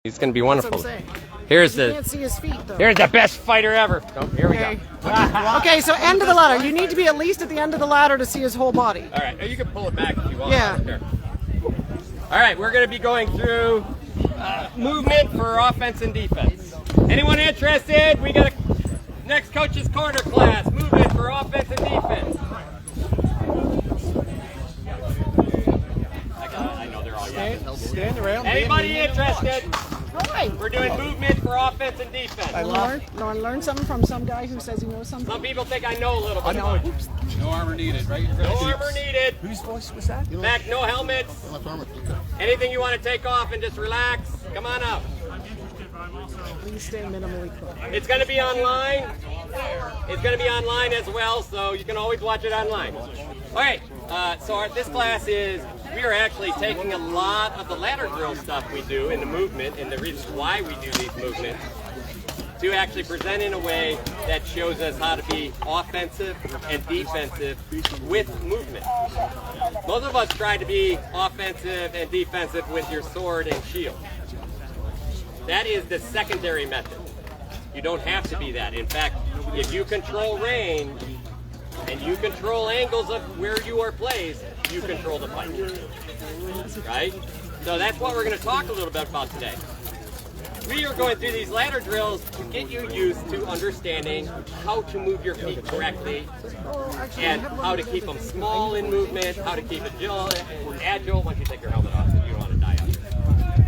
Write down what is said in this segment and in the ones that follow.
He's going to be wonderful. That's what I'm saying. Here's You the can't see his feet, though. here's the best fighter ever. Oh, here we go. Okay, so end of the ladder. You need to be at least at the end of the ladder to see his whole body. All right, you can pull it back if you want. Yeah. Sure. All right, we're going to be going through movement for offense and defense. Anyone interested? We got a next coach's corner class. Movement for offense and defense. I know they're all Stand around. Anybody interested? Hi. We're doing movement for offense and defense. Learn something from some guy who says he knows something. Some people think I know a little bit. No armor needed, right? No armor needed. Whose voice was that? Back, no helmets. Anything you want to take off and just relax, come on up. Please stay minimally close. It's going to be online. It's going to be online as well, so you can always watch it online. All right, so this class is, we are actually taking a lot of the ladder drill stuff we do in the movement and the reasons why we do these movements to actually present in a way that shows us how to be offensive and defensive with movement. Most of us try to be offensive and defensive with your sword and shield. That is the secondary method. You don't have to be that. In fact, if you control range and you control angles of where you are placed, you control the fight. Right? So that's what we're going to talk a little bit about today. We are going through these ladder drills to get you used to understanding how to move your feet correctly and how to keep them small in movement, how to keep agile. Once you take your helmet off, so you don't want to die out.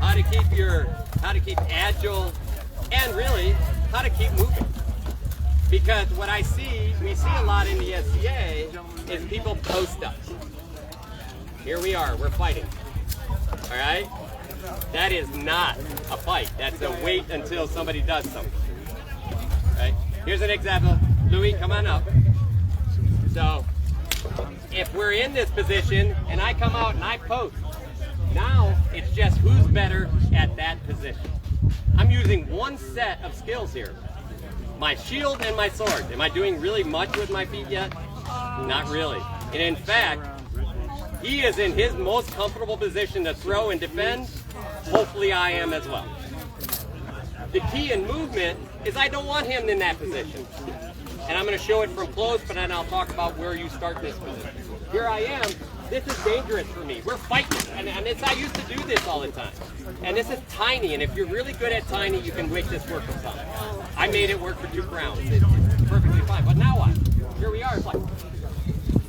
How to keep agile, and really how to keep moving. Because what we see a lot in the SCA is people post up. Here we are, we're fighting. All right? That is not a fight. That's a wait until somebody does something. Right? Here's an example. Louis, come on up. So, if we're in this position and I come out and I post, now it's just who's better at that position. I'm using one set of skills here. My shield and my sword. Am I doing really much with my feet yet? Not really. And in fact, he is in his most comfortable position to throw and defend. Hopefully I am as well. The key in movement is I don't want him in that position. And I'm going to show it from close, but then I'll talk about where you start this position. Here I am. This is dangerous for me. We're fighting, and I used to do this all the time. And this is tiny, and if you're really good at tiny, you can make this work with something. I made it work for 2 rounds. It's perfectly fine. But now what? Here we are. It's like,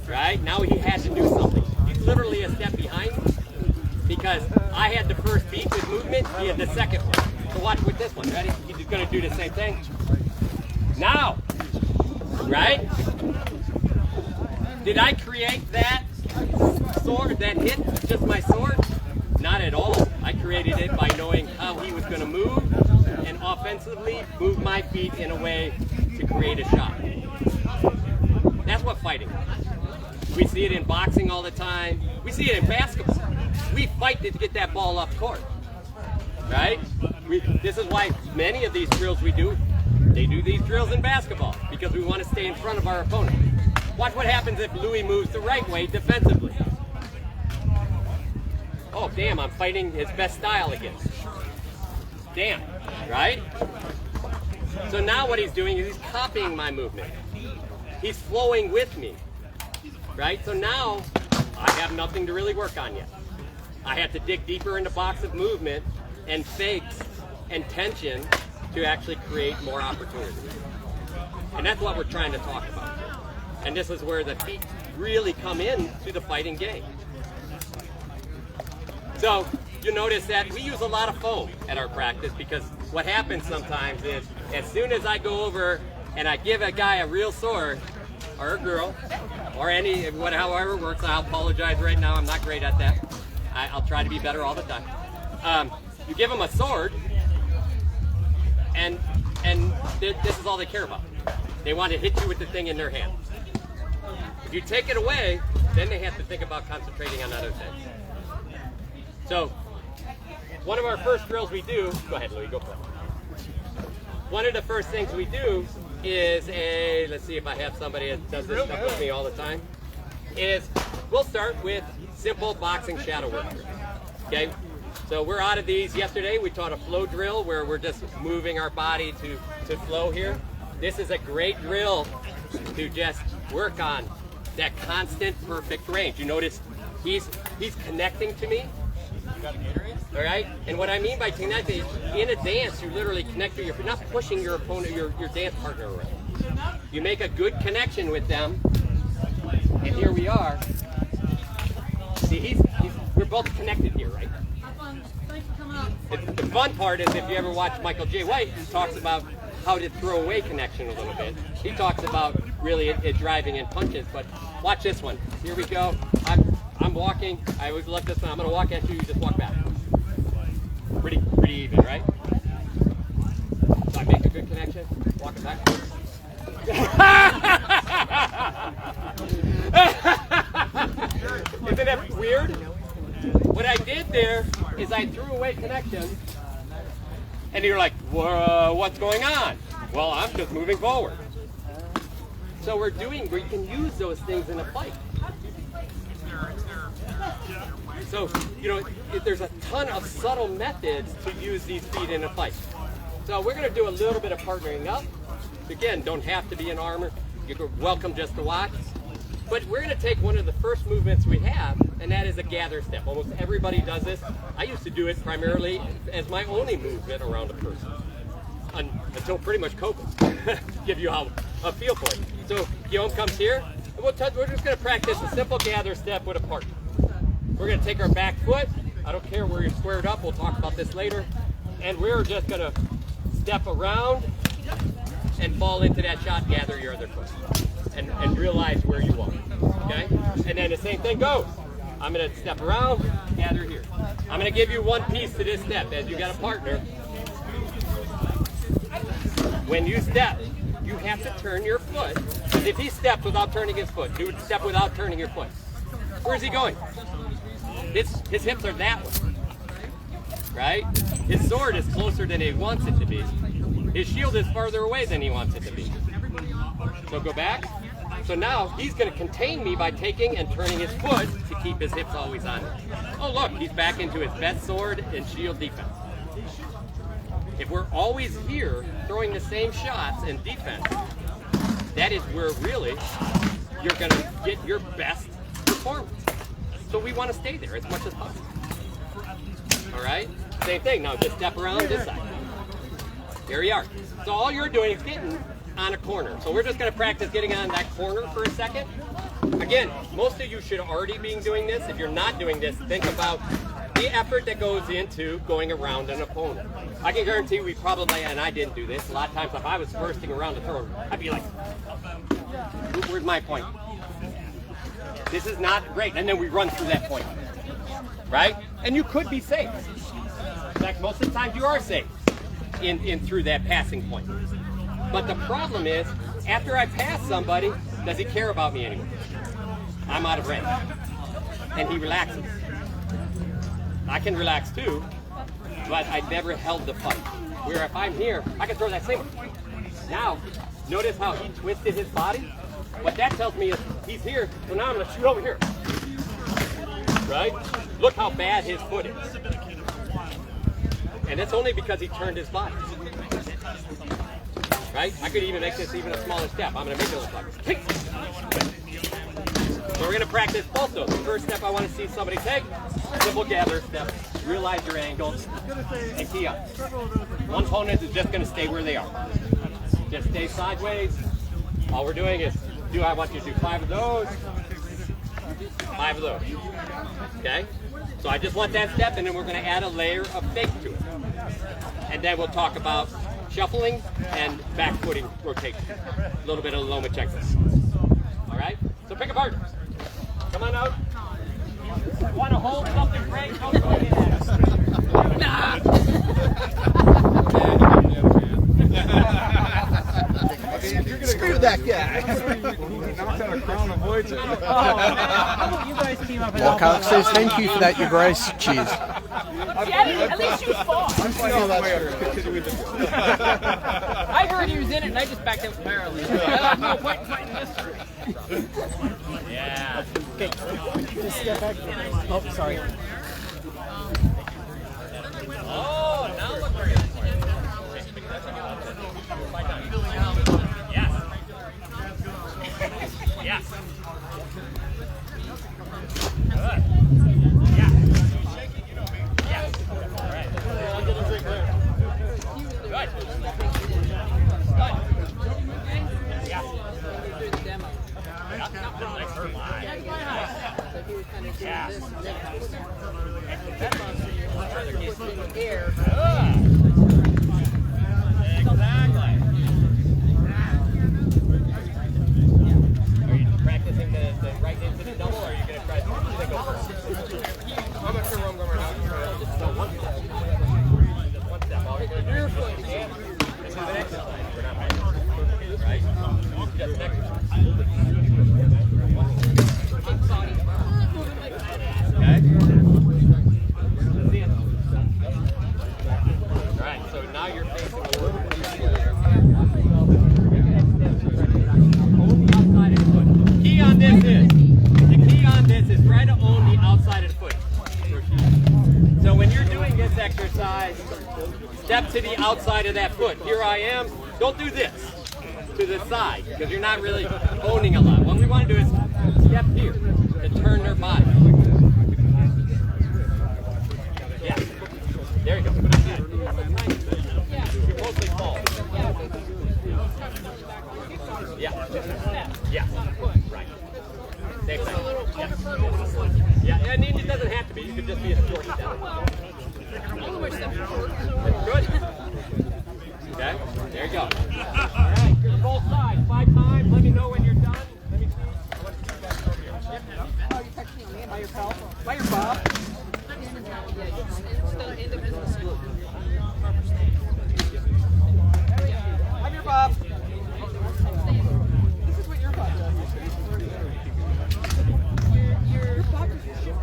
right? Now he had to do something. He's literally a step behind me because I had the first beat with movement. He had the second one. So watch with this one. Ready? He's going to do the same thing. Now, right? Did I create that sword, that hit, just my sword? Not at all. I created it by knowing how he was going to move and offensively move my feet in a way to create a shot. That's what fighting is. We see it in boxing all the time. We see it in basketball. We fight to get that ball up court, right? This is why many of these drills we do, they do these drills in basketball because we want to stay in front of our opponent. Watch what happens if Louis moves the right way defensively. Oh, damn, I'm fighting his best style again. Damn, right? So now what he's doing is he's copying my movement. He's flowing with me, right? So now I have nothing to really work on yet. I have to dig deeper into box of movement and fakes and tension to actually create more opportunities. And that's what we're trying to talk about here. And this is where the feet really come in to the fighting game. So you notice that we use a lot of foam at our practice because what happens sometimes is as soon as I go over and I give a guy a real sword, or a girl, or however it works, I'll apologize right now, I'm not great at that. I'll try to be better all the time. You give them a sword, and this is all they care about. They want to hit you with the thing in their hand. If you take it away, then they have to think about concentrating on other things. So, one of our first drills we do, go ahead Louis, go for it. One of the first things we do is let's see if I have somebody that does this stuff with me all the time, is we'll start with simple boxing shadow work. Okay? So we're out of these. Yesterday we taught a flow drill where we're just moving our body to flow here. This is a great drill to just work on that constant perfect range. You notice he's connecting to me. All right, and what I mean by connecting, in a dance, you literally connect to you're not pushing your opponent, your dance partner around. You make a good connection with them, and here we are. See, we're both connected here, right? The fun part is if you ever watch Michael J. White, he talks about how to throw away connection a little bit. He talks about really it driving in punches, but watch this one. Here we go. I'm walking. I always love this one. I'm going to walk at you. You just walk back. Pretty even, right? So I make a good connection. Walking back. Isn't that weird? What I did there is I threw away connection, and you're like, what's going on? Well, I'm just moving forward. So we can use those things in a fight. So, there's a ton of subtle methods to use these feet in a fight. So we're going to do a little bit of partnering up. Again, don't have to be in armor. You're welcome just to watch. But we're going to take one of the first movements we have, and that is a gather step. Almost everybody does this. I used to do it primarily as my only movement around a person. Until pretty much COVID. Give you a feel for it. So Guillaume comes here, and we're just going to practice a simple gather step with a partner. We're going to take our back foot. I don't care where you're squared up. We'll talk about this later. And we're just going to step around and fall into that shot, gather your other foot. And realize where you are. Okay? And then the same thing goes. I'm going to step around, gather here. I'm going to give you one piece to this step. As you got a partner, when you step, you have to turn your foot. Because if he steps without turning his foot, he would step without turning your foot. Where's he going? His hips are that way, right? His sword is closer than he wants it to be. His shield is farther away than he wants it to be. So go back. So now he's going to contain me by taking and turning his foot to keep his hips always on me. Oh look, he's back into his best sword and shield defense. If we're always here throwing the same shots and defense, that is where really you're going to get your best performance. So we want to stay there as much as possible. All right? Same thing. Now just step around this side. There you are. So all you're doing is getting on a corner. So we're just going to practice getting on that corner for a second. Again, most of you should already be doing this. If you're not doing this, think about the effort that goes into going around an opponent. I can guarantee we probably, and I didn't do this, a lot of times if I was bursting around the throw, I'd be like, where's my point? This is not great. And then we run through that point, right? And you could be safe. In fact, most of the time you are safe in through that passing point. But the problem is, after I pass somebody, does he care about me anymore? I'm out of range. And he relaxes. I can relax too, but I never held the fight. Where if I'm here, I can throw that same one. Now, notice how he twisted his body? What that tells me is he's here, so now I'm going to shoot over here. Right? Look how bad his foot is. And it's only because he turned his body. Right? I could even make this even a smaller step. I'm going to make it look like kick. So we're going to practice both those. The first step I want to see somebody take, simple gather step. Realize your angles and key up. One opponent is just going to stay where they are. Just stay sideways. All we're doing is, I want you to do 5 of those, 5 of those. Okay? So I just want that step, and then we're going to add a layer of fake to it. And then we'll talk about shuffling and back footing rotation. A little bit of Loma checklist. All right? So pick a partner. Come on out. Want to hold something great? Don't go in at us. Nah. Screw that guy. Knocked out a crown avoids it. Walkout says thank you for that, your grace. Cheers. At least you fought. I heard he was in it, and I just backed out barely. No point in fighting this. Yeah. Okay. Just step back. Oh, sorry. step to the outside of that foot. Here I am. Don't do this to the side because you're not really owning a lot. What we want to do is step here to turn their body. Yeah. There you go. You mostly fall. Yeah. Yeah. Right. Same thing. Yeah. Yeah. And it doesn't have to be. You could just be a short step. Good. Okay. There you go. All right. Here's both sides. 5 times. Let me know when you're done. Let me see. Oh, you texting me by yourself? By your Bob? I'm your Bob. This is what your Bob does. Your Bob is short.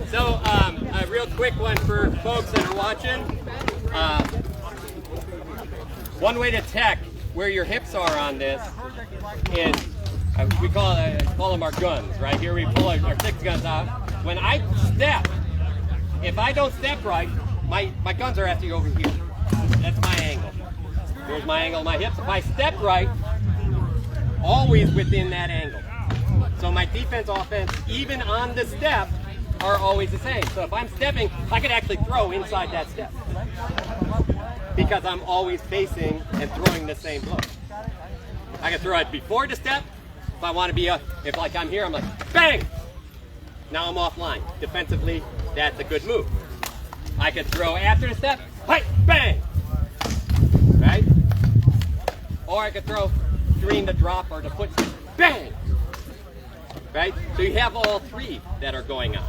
So, a real quick one for folks that are watching. One way to check where your hips are on this is, we call them our guns, right? Here we pull our 6 guns out. When I step, if I don't step right, my guns are actually over here. That's my angle. Here's my angle of my hips. If I step right, always within that angle. So my defense, offense, even on the step, are always the same. So if I'm stepping, I could actually throw inside that step because I'm always facing and throwing the same blow. I can throw it before the step. If I want to be if like I'm here, I'm like, bang! Now I'm offline. Defensively, that's a good move. I can throw after the step, right, bang! Right? Or I could throw during the drop or the foot, bang! Right? So you have all 3 that are going on.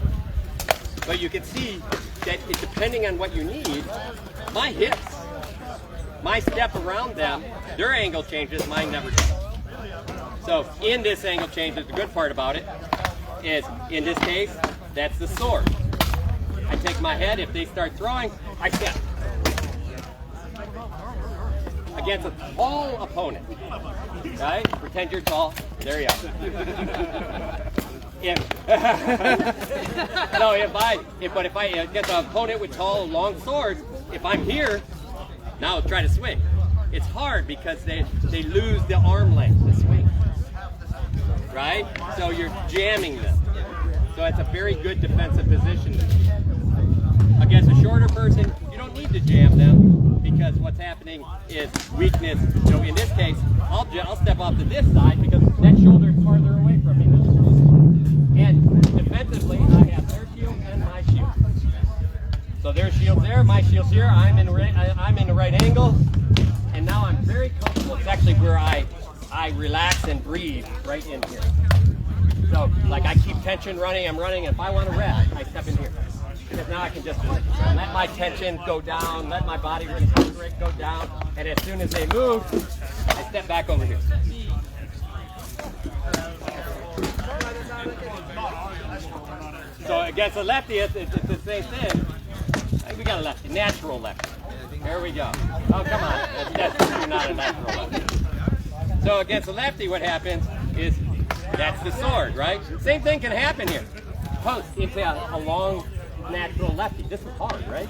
But you can see that depending on what you need, my hips, my step around them, their angle changes, mine never does. So in this angle changes, the good part about it is, in this case, that's the sword. I take my head, if they start throwing, I step. Against a tall opponent, right? Pretend you're tall, there you go. But if I get the opponent with tall, long swords, if I'm here, now I'll try to swing. It's hard because they lose the arm length to swing, right? So you're jamming them. So it's a very good defensive position. Against a shorter person, you don't need to jam them because what's happening is weakness. So in this case, I'll step off to this side because that shoulder is farther away from me now. And defensively, I have their shield and my shield. So their shield's there, my shield's here. I'm in the right angle, and now I'm very comfortable. It's actually where I relax and breathe right in here. So like I keep tension running, I'm running. And if I want to rest, I step in here because now I can just let my tension go down, let my body rate go down, and as soon as they move, I step back over here. So against a lefty, it's the same thing. We got a lefty, natural lefty. There we go. Oh, come on. That's you're not a natural lefty. So against a lefty, what happens is That's the sword, right? Same thing can happen here. Post into a long natural lefty. This is hard, right?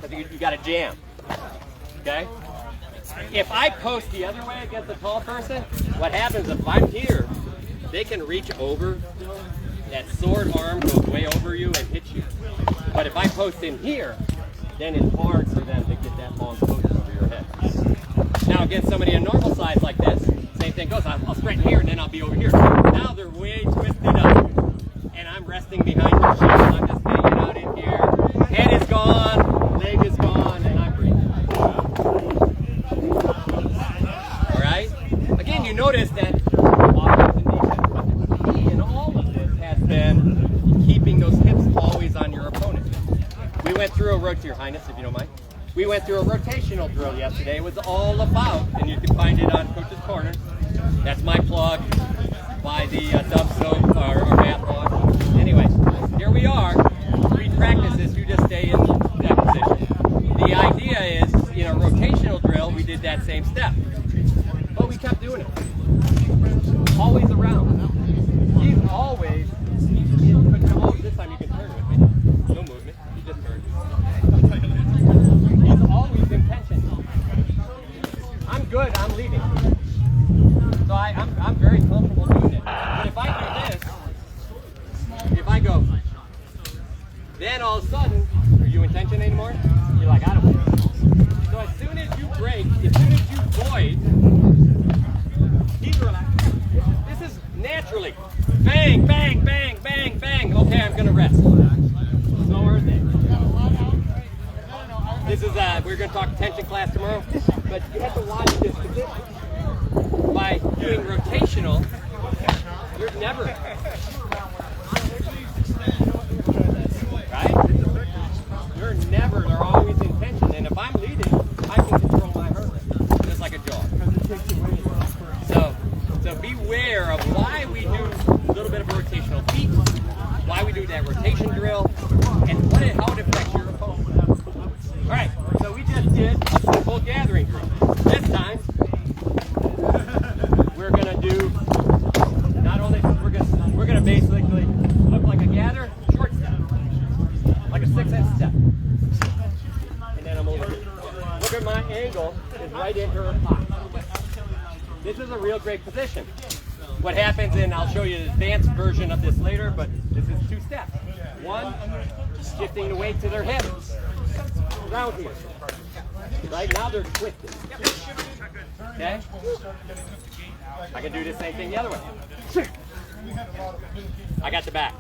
Because you got to jam. Okay? If I post the other way against a tall person, what happens if I'm here, they can reach over. That sword arm goes way over you and hits you. But if I post in here, then it's hard for them to get that long post over your head. Now against somebody a normal size like this, same thing goes. I'll straighten here and then I'll be over here. Now they're way twisted up. And I'm resting behind your shield. I'm just hanging out in here. Head is gone, leg is gone, and I'm breathing. Alright? Again, you notice that offense and defense, but the key in all of this has been keeping those hips always on your opponent. We went through Your Highness, if you don't mind. We went through a rotational drill yesterday. It was all about, and you can find it on Coach's Corner. That's my plug by the Dub Soap or Bath Wash. Anyway, here we are. We practice this. You just stay in that position. The idea is, in a rotational drill, we did that same step. But we kept doing it. Always around. He's always in control. This time you can turn with me. No movement. You just turn. He's always in tension. I'm good. I'm leading. So I'm very comfortable doing it. But if I do this, if I go, then all of a sudden, are you in tension anymore? You're like, I don't care. So as soon as you break, as soon as you void, he's relaxed. This is naturally. Bang, bang, bang, bang, bang. Okay, I'm going to rest. So are they. This is, we're going to talk tension class tomorrow, but you have to watch this position. By doing rotational, you're never, right? You're never, they're always in tension. And if I'm leading, I can control my heart rate, just like a jog. So beware of why we do a little bit of rotational feet, why we do that rotation drill, and how it affects your opponent. All right, so we just did a simple gathering drill. This time, we're gonna do not only we're gonna basically look like a gather, short step, like a 6-inch step, and then I'm over here. Look at my angle is right into her pocket. This is a real great position. What happens, and I'll show you the advanced version of this later, but this is 2 steps. One, shifting the weight to their hip, around here. Right now they're twisted. Okay? I can do the same thing the other way. I got the back.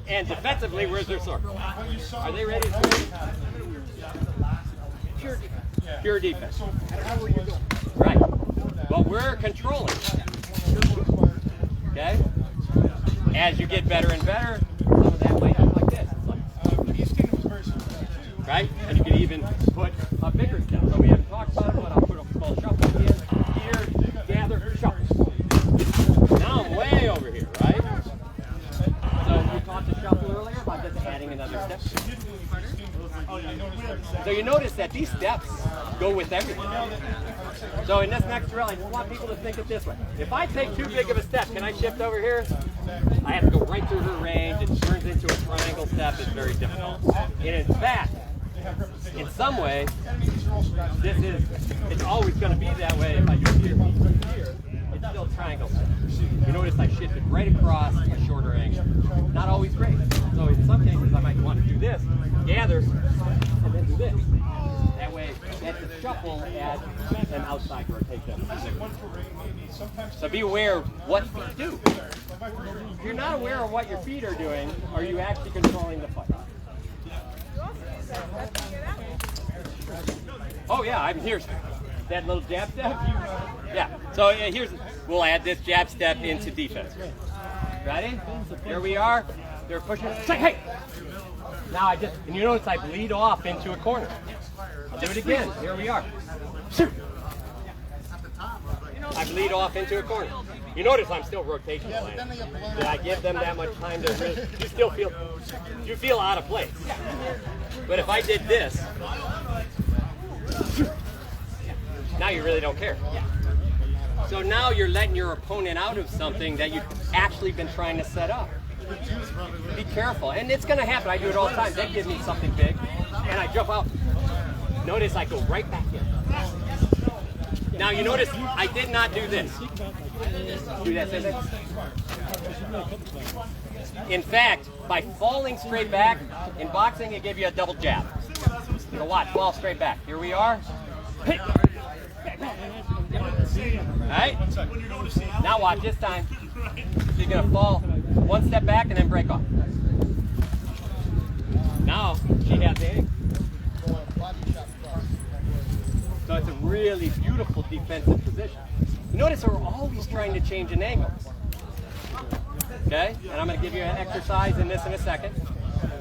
And defensively, where's their sword? Are they ready to pure defense. Right. But we're controlling. Okay? As you get better and better, some of that might look like this. Right? And you can even put a bigger step. So we haven't talked about it, but I'll put a small shuffle again. Here, gather, shuffle. Now I'm way over here, right? So we taught the shuffle earlier by just adding another step. So you notice that these steps go with everything. So in this next drill, I just want people to think it this way. If I take too big of a step, can I shift over here? I have to go right through her range. It turns into a triangle step. It's very difficult. And in fact, in some way, it's always going to be that way. If I do here, it's still triangle step. You notice I shifted right across a shorter angle. Not always great. So in some cases, I might want to do this, gather, and then do this. That way, that's a shuffle at an outside rotation. So be aware of what feet do. If you're not aware of what your feet are doing, are you actually controlling the fight? Oh yeah, I'm here. That little jab step? Yeah. So we'll add this jab step into defense. Ready? Here we are. They're pushing. Hey! Now and you notice I bleed off into a corner. I'll do it again. Here we are. I bleed off into a corner. You notice I'm still rotational. Did I give them that much time to really, you feel out of place. But if I did this, now you really don't care. So now you're letting your opponent out of something that you've actually been trying to set up. Be careful, and it's going to happen. I do it all the time. They give me something big, and I jump out. Notice I go right back in. Now you notice I did not do this. Do that, say that. In fact, by falling straight back, in boxing it gave you a double jab. So watch, fall straight back. Here we are. Alright? Now watch this time. You're going to fall one step back and then break off. Now she has the angle. So it's a really beautiful defensive position. You notice we're always trying to change an angle. Okay? And I'm going to give you an exercise in this in a second.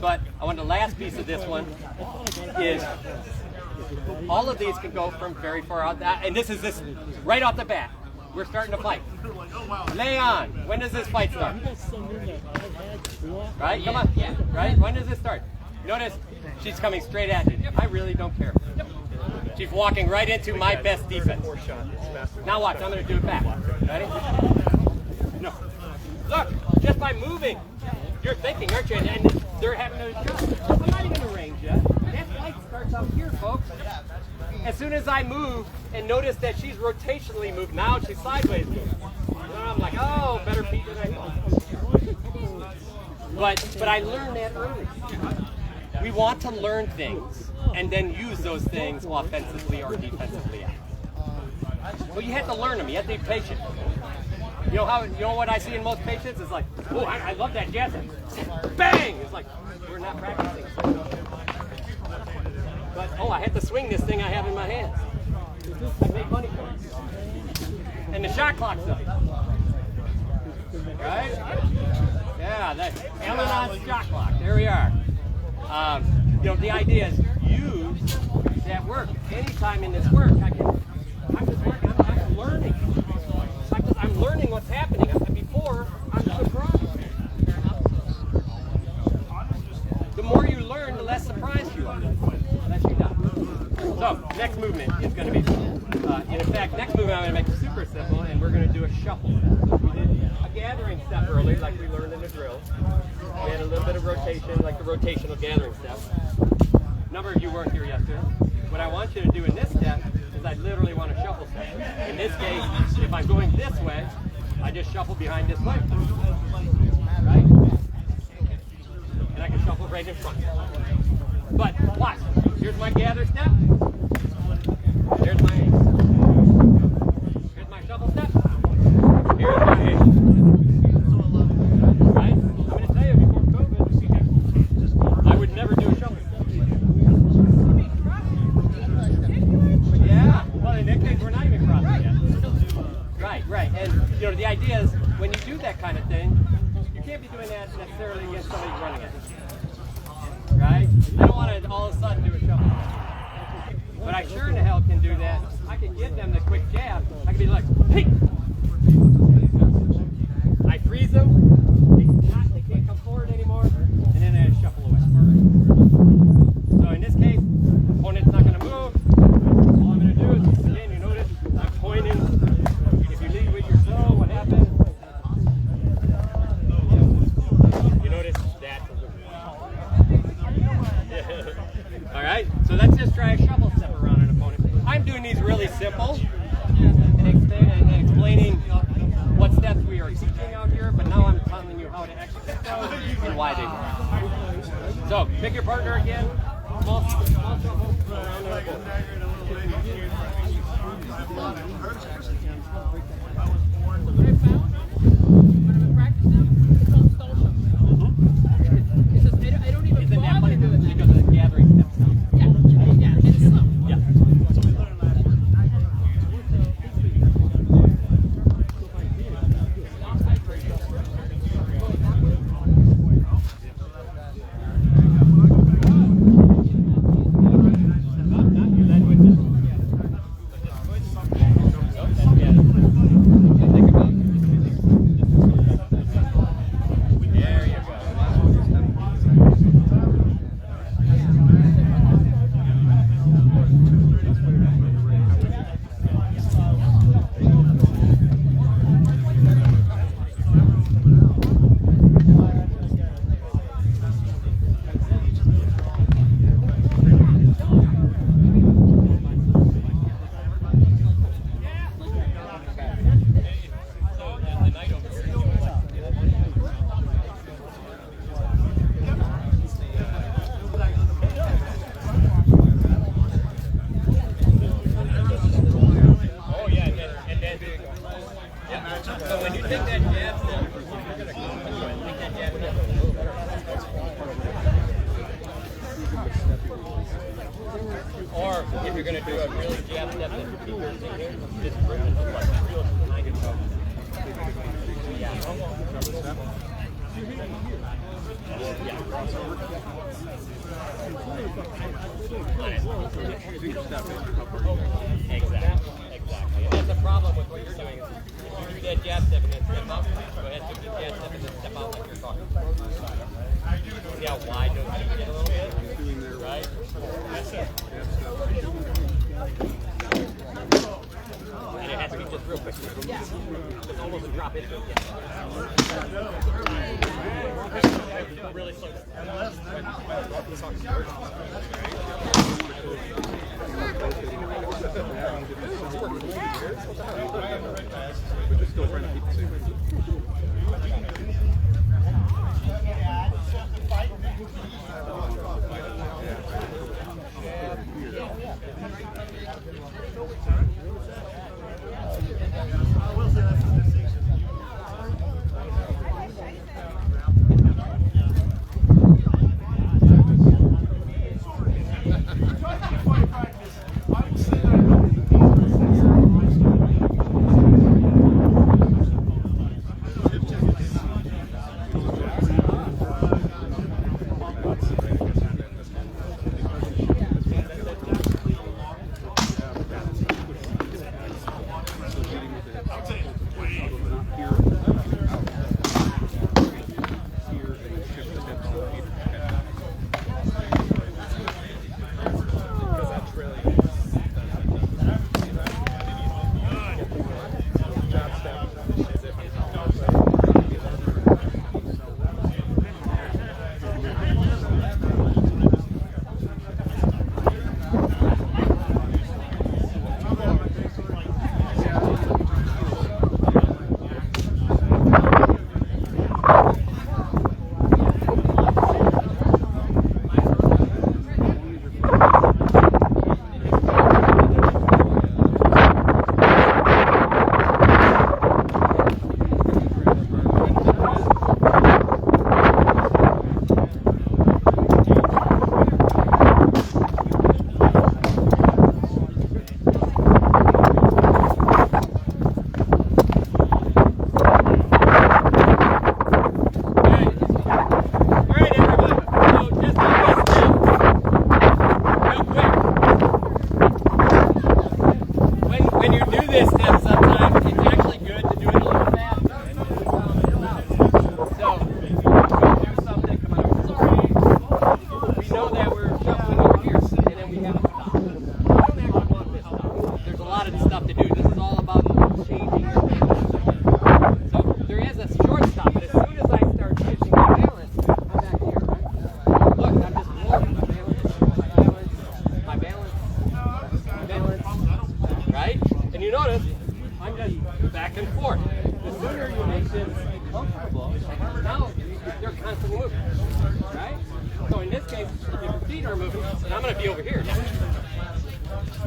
But I want the last piece of this one is all of these can go from very far out. And this is this right off the bat. We're starting to fight. Lay on. When does this fight start? Right? Come on. Right? When does this start? Notice she's coming straight at you. I really don't care. She's walking right into my best defense. Now watch. I'm going to do it back. Ready? No. Look, just by moving, you're thinking, aren't you? And they're having to adjust. I'm not even in range yet. That fight starts out here, folks. As soon as I move and notice that she's rotationally moved, now she's sideways moved. I'm like, oh, better feet than I thought. But I learned that early. We want to learn things and then use those things offensively or defensively. Well, you have to learn them. You have to be patient. You know what I see in most patients is like, oh, I love that jazz. Bang! It's like, we're not practicing. But, oh, I have to swing this thing I have in my hands. I make money for it. And the shot clock's up. Right? Yeah, that's Ellen's shot clock. There we are. You know, the idea is use that work. Anytime in this work, I'm just working. I'm learning. I'm learning what's happening. Before, I'm surprised. The more you learn, the less surprised you are. Unless you die. So, next movement is going to be, in fact, next movement I'm going to make super simple, and we're going to do a shuffle. We did a gathering step earlier, like we learned in the drill. We had a little bit of rotation, like the rotational gathering step. A number of you weren't here yesterday. What I want you to do in this step is I literally want a shuffle step. In this case, if I'm going this way, I just shuffle behind this leg. Right? And I can shuffle right in front. But watch. Here's my gather step. Here's my aim. Here's my shuffle step. Here's my aim. Right? I'm going to tell you before COVID, I would never do a shuffle step. Yeah. Well, in that case, we're not even crossing yet. Right. And, you know, the idea is when you do that kind of thing, you can't be doing that necessarily against somebody running at you. Right? I don't want to all of a sudden do a shuffle. But I sure in the hell can do that. I can give them the quick jab. I can be like, hey! I freeze them. They can't come forward anymore. And then I shuffle away. So in this case, the opponent's not going to move. All I'm going to do is, again, you notice, I'm pointing. If you lead with your toe, what happens? You notice that. All right, so let's just try a shuffle step around an opponent. I'm doing these really simple and explaining what steps we are teaching out here, but now I'm telling you how to execute those and why they work. So, pick your partner again. Small shuffle around the opponent. you're going to do a really jab step that's pretty piercing here, just grip it just like real kind of tough. Yeah. Exactly. And that's the problem with what you're doing. Is you do that jab step and then step up. Go ahead, do the jab step and then step out like you're talking. See how wide those feet get a little bit? Right? That's it. And it has to be just real quick. Yeah. Just almost a drop into it. Yeah. Really slow. We're just still trying to keep the same.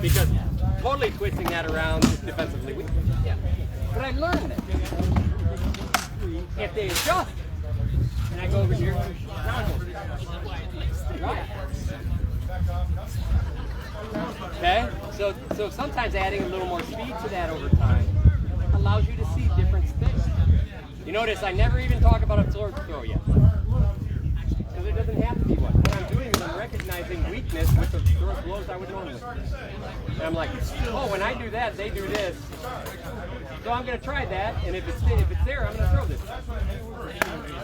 Because totally twisting that around is defensively weak. Yeah. But I learned that if they adjust, and I go over here, right? Okay? So sometimes adding a little more speed to that over time allows you to see different things. You notice I never even talk about a sword throw yet. Because there doesn't have to be one. What I'm doing is I'm recognizing weakness with the blows I would normally. And I'm like, oh, when I do that, they do this. So I'm going to try that, and if it's there, I'm going to throw this.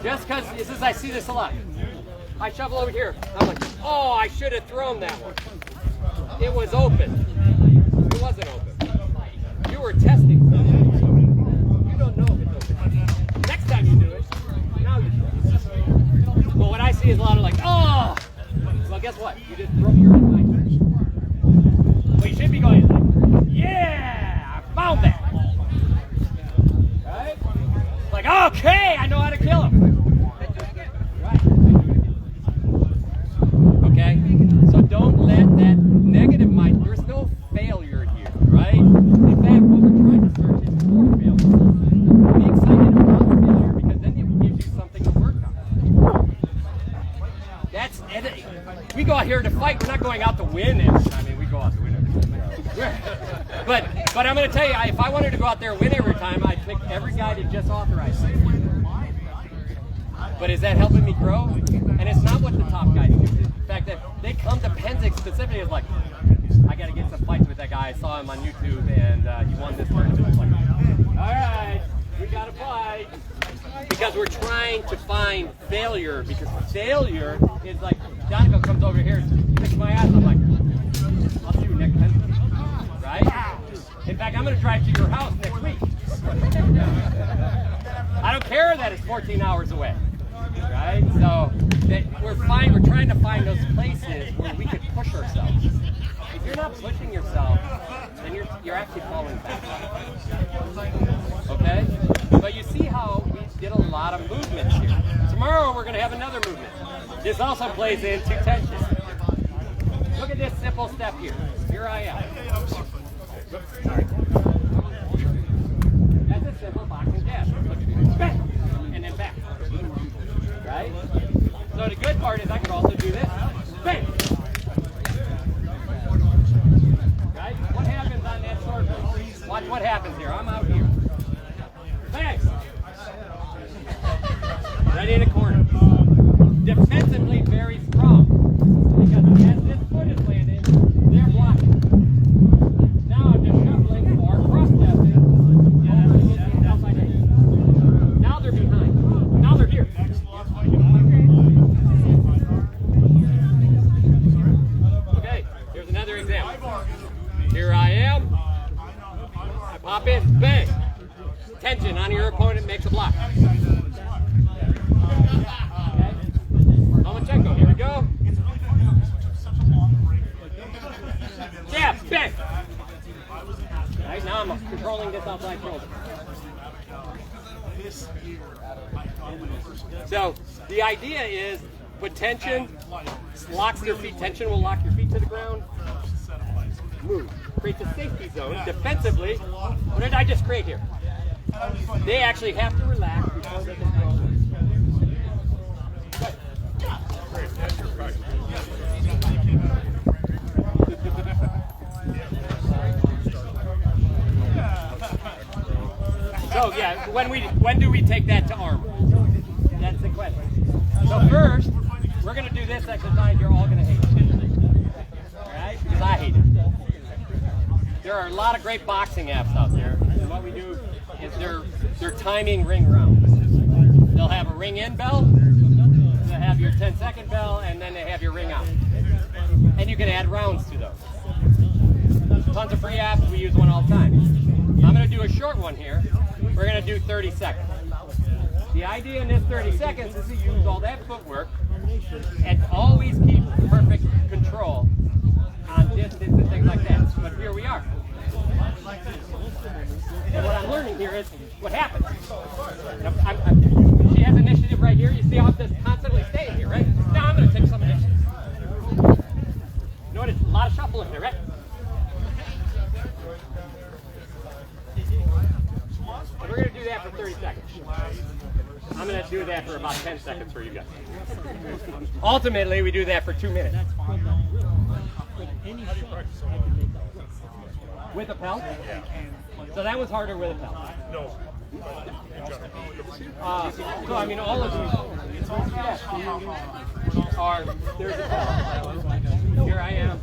Just because I see this a lot. I shovel over here. I'm like, oh, I should have thrown that one. It was open. It wasn't open. You were testing something. You don't know if it's open. Next time you do it, now you do it. Well, what I see is a lot of like, oh! Well, guess what? You just broke your own line. Well, you should be going like, yeah! I found that! Right? Like, okay! I know how to kill him! Right. Okay? So don't let that negative mind, there's no failure here, right? In fact, what we're trying to search is for failure. Be excited about failure because then it gives you something to work on. We go out here to fight, we're not going out to win it. I mean, we go out to win it. But I'm going to tell you, if I wanted to go out there and win every time, I'd pick every guy that just authorized me. But is that helping me grow? And it's not what the top guys do. In fact, they come to Pennsic specifically as like, I got to get some fights with that guy. I saw him on YouTube and he won this tournament. It's like, all right, we got to fight. Because we're trying to find failure, because failure is like, Donegal comes over here, kicks my ass, I'm like, I'll see you next time. Right? In fact, I'm going to drive to your house next week. I don't care that it's 14 hours away. Right? So we're trying to find those places where we could push ourselves. If you're not pushing yourself, then you're actually falling back. Okay? But you see how we did a lot of movements here. Tomorrow we're going to have another movement. This also plays into tension. Look at this simple step here. Here I am. Sorry. That's a simple boxing jab. Back. And then back. Right? So the good part is I could also do this. Bang! Right? What happens on that short move? Watch what happens here. I'm out here. Bang! Right in the corner. Defensively very strong. Because as this foot is landing, they're blocking. Now I'm just shuffling or cross-stepping. And I'm going to get the outside edge. Now they're behind. Now they're here. Okay, here's another example. Here I am. I pop in, bang. Tension on your opponent makes a block. Lomachenko, here we go. Jab, bang. Right, now I'm controlling this outside shoulder. So the idea is put tension, locks their feet. Tension will lock your feet to the ground. Move. Creates a safety zone defensively. What did I just create here? They actually have to relax before they can throw. So yeah, when do we take that to armor? That's the question. So first, we're going to do this exercise you're all going to hate. Alright? Because I hate it. There are a lot of great boxing apps out there. And what we do is they're timing ring rounds. They'll have a ring in bell, they'll have your 10-second bell, and then they have your ring out. And you can add rounds to those. Tons of free apps, we use one all the time. I'm going to do a short one here. We're going to do 30 seconds. The idea in this 30 seconds is to use all that footwork and always keep perfect control on distance and things like that. But here we are. And what I'm learning here is what happens. She has initiative right here. You see how I'm just constantly staying here, right? Now I'm going to take some initiative. Notice a lot of shuffling there, right? And we're going to do that for 30 seconds. I'm going to do that for about 10 seconds for you guys. Ultimately, we do that for 2 minutes. With a pelt? So that was harder with a pelt. No. So I mean, all of these are, there's a pelt. Here I am.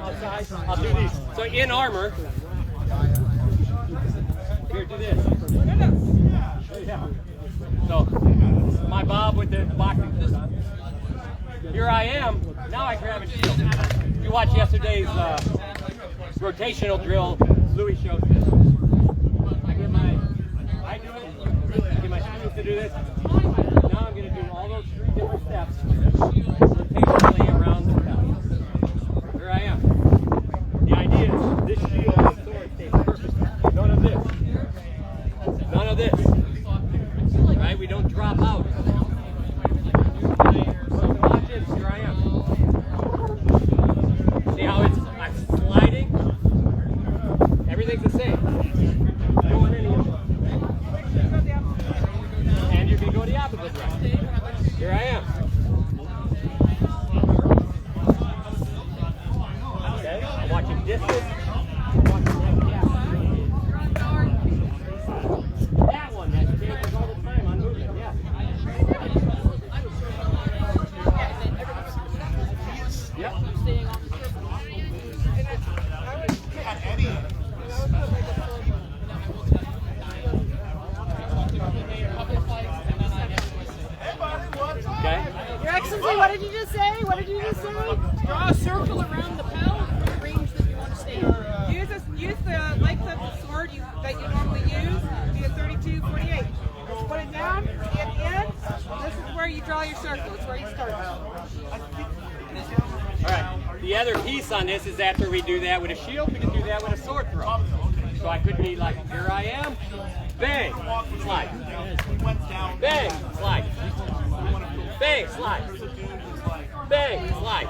Outside. I'll do these. So in armor, here, do this. So, my bob with the boxing system. Here I am. Now I grab a shield. If you watch yesterday's rotational drill, Louis showed this. I do it. I get my students to do this. Now I'm going to do all those 3 different steps rotationally around the belt. Here I am. The idea is this shield and sword stays perfect. None of this. None of this. Right? We don't drop out. Watch this. Here I am. See how I'm sliding? Everything's the same. Going in here. And you can go the opposite direction. Here I am. Susie, what did you just say? What did you just say? Draw a circle around the pedal in the range that you want to stay in. Use the length of the sword that you normally use, be a 32, 48. Put it down, get in. This is where you draw your circle. It's where you start. All right. The other piece on this is after we do that with a shield, we can do that with a sword throw. So I could be like, here I am, bang, slide. Bang, slide. Bang, slide. Bang, slide.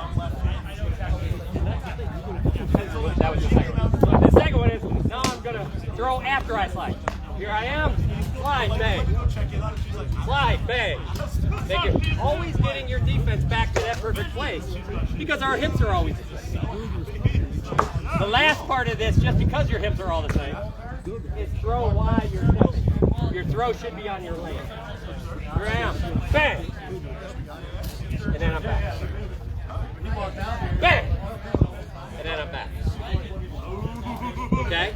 That was the second one. The second one is, now I'm going to throw after I slide. Here I am, slide, bang. Slide, bang. You're always getting your defense back to that perfect place because our hips are always the same. The last part of this, just because your hips are all the same, is throw while you're stepping. Your throw should be on your leg. Here I am, bang. And then I'm back. Bang. And then I'm back. Okay?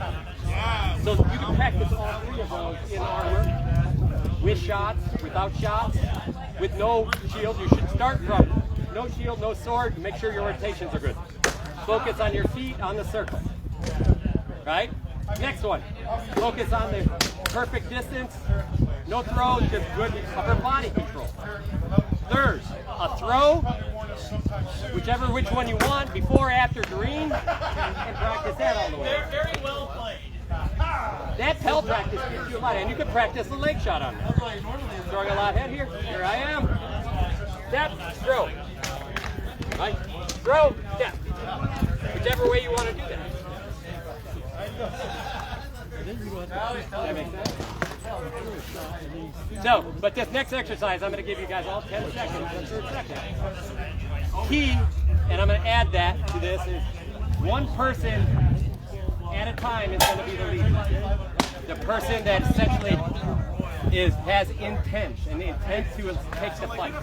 So you can practice all three of those in armor, with shots, without shots, with no shield. You should start from no shield, no sword. Make sure your rotations are good. Focus on your feet on the circle. Right? Next one. Focus on the perfect distance. No throws, just good upper body control. Third, a throw, which one you want, before, after, green, and practice that all the way. Very well played. That tail practice gives you a lot, and you can practice a leg shot on that. Throwing a lot head here. Here I am. Step, throw. Right? Throw, step. Whichever way you want to do that. Does that make sense? So, but this next exercise, I'm going to give you guys all 10 seconds and 30 seconds. Key, and I'm going to add that to this, is one person at a time is going to be the leader. The person that essentially has intent, and the intent to take the fight.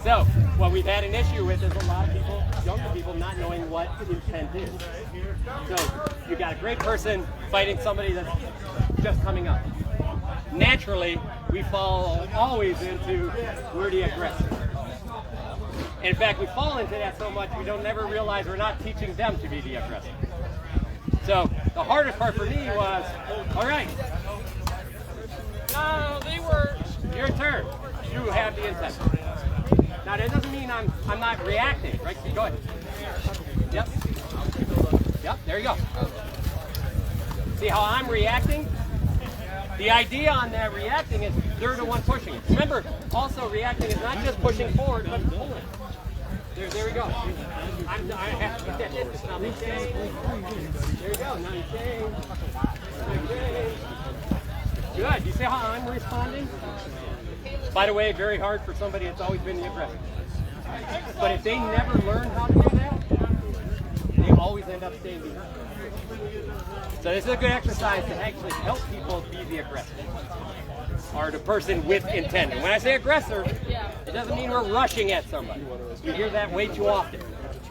So, what we've had an issue with is a lot of people, younger people, not knowing what intent is. So, you got a great person fighting somebody that's just coming up. Naturally, we fall always into, we're the aggressor. And in fact, we fall into that so much we don't never realize we're not teaching them to be the aggressor. So, the hardest part for me was, all right, your turn. You have the intent. Now, that doesn't mean I'm not reacting, right? Go ahead. Yep. Yep, there you go. See how I'm reacting? The idea on that reacting is they're the one pushing it. Remember, also reacting is not just pushing forward, but pulling. There we go. I have to get that distance. Now, there you go. Now you change. Good. You see how I'm responding? By the way, very hard for somebody that's always been the aggressor. But if they never learn how to do that, they always end up staying behind. So this is a good exercise to actually help people be the aggressor, or the person with intent. And when I say aggressor, it doesn't mean we're rushing at somebody. You hear that way too often.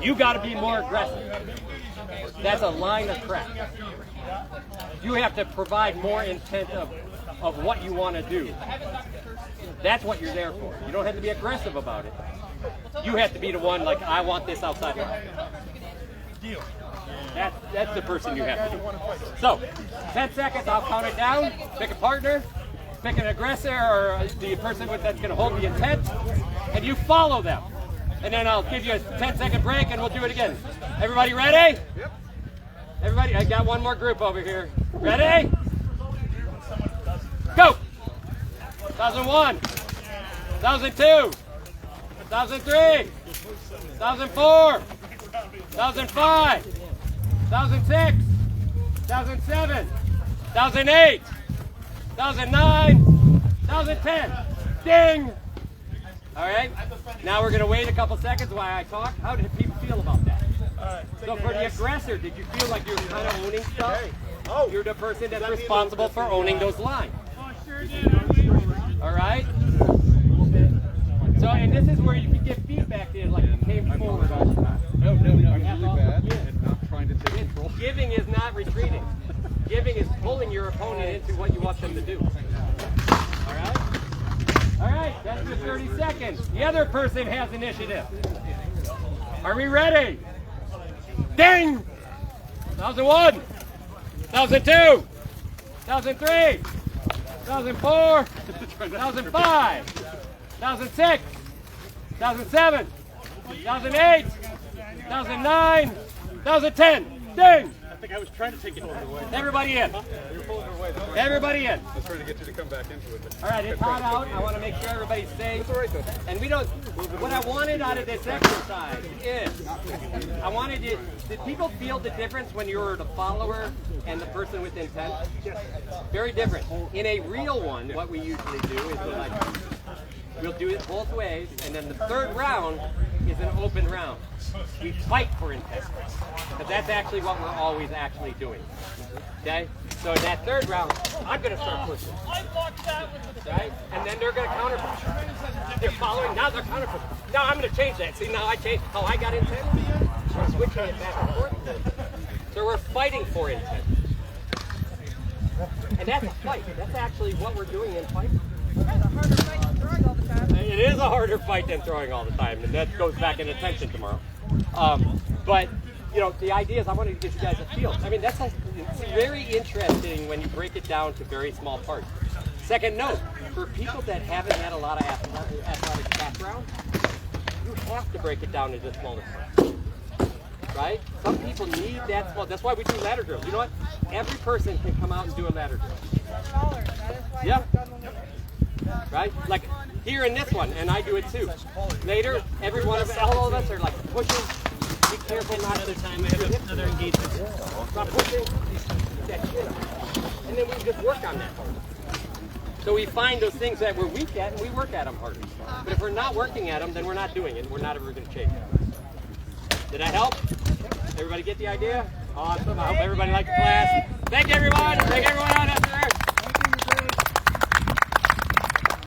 You got to be more aggressive. That's a line of crap. You have to provide more intent of what you want to do. That's what you're there for. You don't have to be aggressive about it. You have to be the one, like, I want this outside line. That's the person you have to be. So, 10 seconds, I'll count it down. Pick a partner, pick an aggressor, or the person that's going to hold the intent, and you follow them. And then I'll give you a 10-second break, and we'll do it again. Everybody ready? Yep. Everybody, I got one more group over here. Ready? Go! 2001, 2002, 2003, 2004, 2005, 2006, 2007, 2008, 2009, 2010. Ding! All right. Now we're going to wait a couple seconds while I talk. How did people feel about that? So for the aggressor, did you feel like you were kind of owning stuff? You're the person that's responsible for owning those lines. All right. So, and this is where you can get feedback in, like you came forward all the time. No. Giving is not retreating. Giving is pulling your opponent into what you want them to do. All right? All right, that's your 30 seconds. seconds. The other person has initiative. Are we ready? Ding! 1001, 1002, 1003, 1004, 1005, 1006, 1007, 2008, 2009, 2010. Ding! I think I was trying to take it all the way. Everybody in. You're pulling her away. Everybody in. I was trying to get you to come back into it. All right, it's hot out. I want to make sure everybody's safe. And we don't. What I wanted out of this exercise is, I wanted you. Did people feel the difference when you were the follower and the person with intent? Very different. In a real one, what we usually do is we'll do it both ways, and then the third round is an open round. We fight for intent, because that's actually what we're always actually doing. Okay? So in that third round, I'm going to start pushing. Right? And then they're going to counter push. They're following, now they're counter pushing. Now I'm going to change that. See, now I changed how I got intent. We're switching it back and forth. So we're fighting for intent. And that's a fight. That's actually what we're doing in fight. That's a harder fight than throwing all the time. It is a harder fight than throwing all the time, and that goes back in attention tomorrow. But you know, the idea is I want to give you guys a feel. I mean, it's very interesting when you break it down to very small parts. Second note, for people that haven't had a lot of athletic background, you have to break it down into smaller parts. Right? Some people need that small. That's why we do ladder drills. You know what? Every person can come out and do a ladder drill. Smaller. That is why Yeah. you've done one. Right? Like here in this one, and I do it too. Later, all of us are like pushing. Be careful not to time. I have another engagement. Stop pushing. That chin up. And then we just work on that part. So we find those things that we're weak at, and we work at them harder. But if we're not working at them, then we're not doing it. We're not ever going to change it. Did that help? Everybody get the idea? Awesome. I hope everybody liked the class. Thank you, everyone. Thank everyone out after.